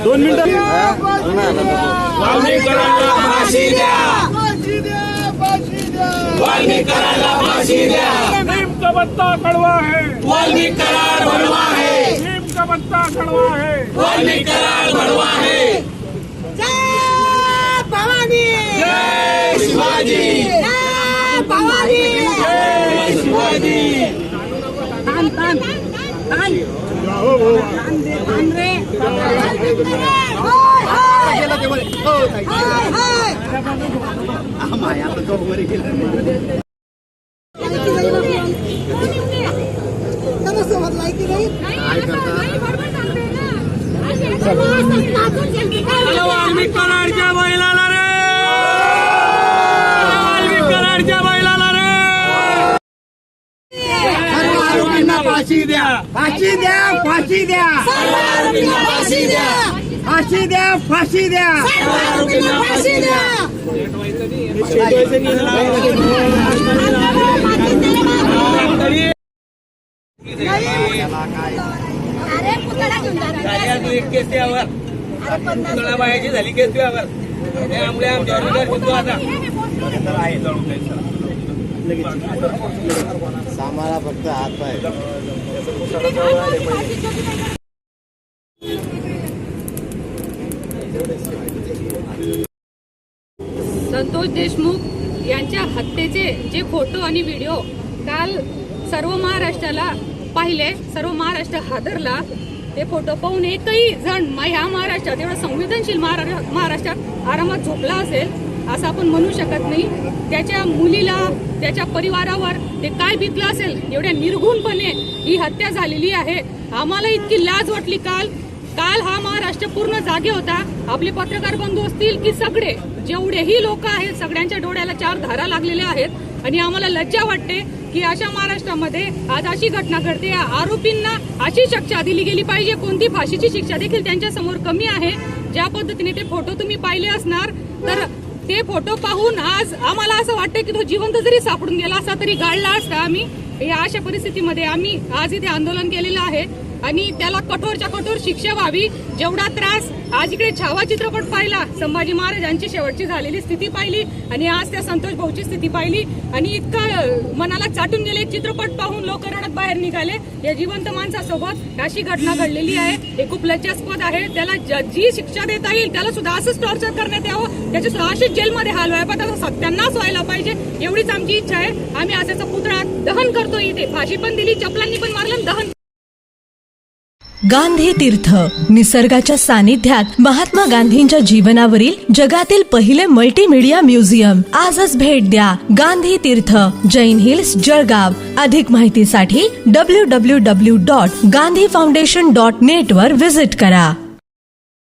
2 मिनिटं नीम का पत्ता कड़वा है, वाल्मीकि करार भड़वा है, नीम का पत्ता कड़वा है, वाल्मीकि करार भड़वा है। जय भवानी, जय शिवाजी, जय भवानी, जय शिवाजी। वाल्मीकि करारच्या बैलाला रे, वाल्मीकि करारच्या बैलाला रे। फाशी द्या, फाशी द्या, फाशी द्या, फाशी द्या, फाशी द्या, फाशी द्या, फाशी द्या। अरे पुतळा घेऊन जा. पुतळा बायाची झाली केस त्यावर त्यामुळे आमच्या होतो आता सामाला फक्त हात पाय. संतोष देशमुख यांच्या हत्येचे जे फोटो आणि व्हिडिओ काल सर्व महाराष्ट्राला पाहिले, सर्व महाराष्ट्र हादरला. ते फोटो पाहून एकही जण ह्या महाराष्ट्रात, एवढा संवेदनशील महाराष्ट्रात आरामात झोपला असेल असं आपण म्हणू शकत नाही. त्याच्या मुलीला, त्याच्या परिवारावर ते काय बितलं असेल, एवढ्या निर्घुणपणे ही हत्या झालेली आहे. आम्हाला इतकी लाज वाटली काल हा महाराष्ट्र पूर्ण जागे होता. आपले पत्रकार बंधू असतील की सगळे जेवढेही लोक आहेत, सगळ्यांच्या डोळ्याला 4 धारा लागलेल्या आहेत आणि आम्हाला लज्जा वाटते की अशा महाराष्ट्रामध्ये आज अशी घटना घडते. आरोपींना अशी शिक्षा दिली गेली पाहिजे. कोणती फाशीची शिक्षा देखील त्यांच्या समोर कमी आहे. ज्या पद्धतीने ते फोटो तुम्ही पाहिले असणार, तर ते फोटो पाहून आज आम्हाला असं वाटतं की तो जिवंत जरी सापडून गेला असता तरी गाळला असता. आम्ही या अशा परिस्थितीमध्ये आम्ही आज इथे आंदोलन केलेलं आहे आणि त्याला कठोरच्या कठोर शिक्षा व्हावी. जेवढा त्रास आज इकडे छावा चित्रपट पाहिला, संभाजी महाराजांची शेवटची झालेली स्थिती पाहिली आणि आज त्या संतोष भाऊची स्थिती पाहिली आणि इतकं मनाला चाटून गेले. चित्रपट पाहून लोक रडत बाहेर निघाले. या जिवंत माणसासोबत अशी घटना घडलेली आहे. हे खूप लज्जास्पद आहे. त्याला जी शिक्षा देता येईल त्याला सुद्धा असंच टॉर्चर करण्यात यावं, त्याच्या सुद्धा अशीच जेलमध्ये हाल व्हायला पाहिजे, सत्यानाश व्हायला पाहिजे, एवढीच आमची इच्छा आहे. आम्ही असाचा पुतळा दहन करतो. इथे फाशी पण दिली, चपलांनी पण मारलं, दहन. गांधी तीर्थ, निसर्गाच्या सानिध्यात महात्मा गांधींच्या जीवनावरील जगातील पहिले मल्टीमीडिया म्युझियम. आजच भेट द्या. गांधी तीर्थ, जैन हिल्स, जळगाव. अधिक माहितीसाठी www.gandhifoundation.net वर व्हिजिट करा.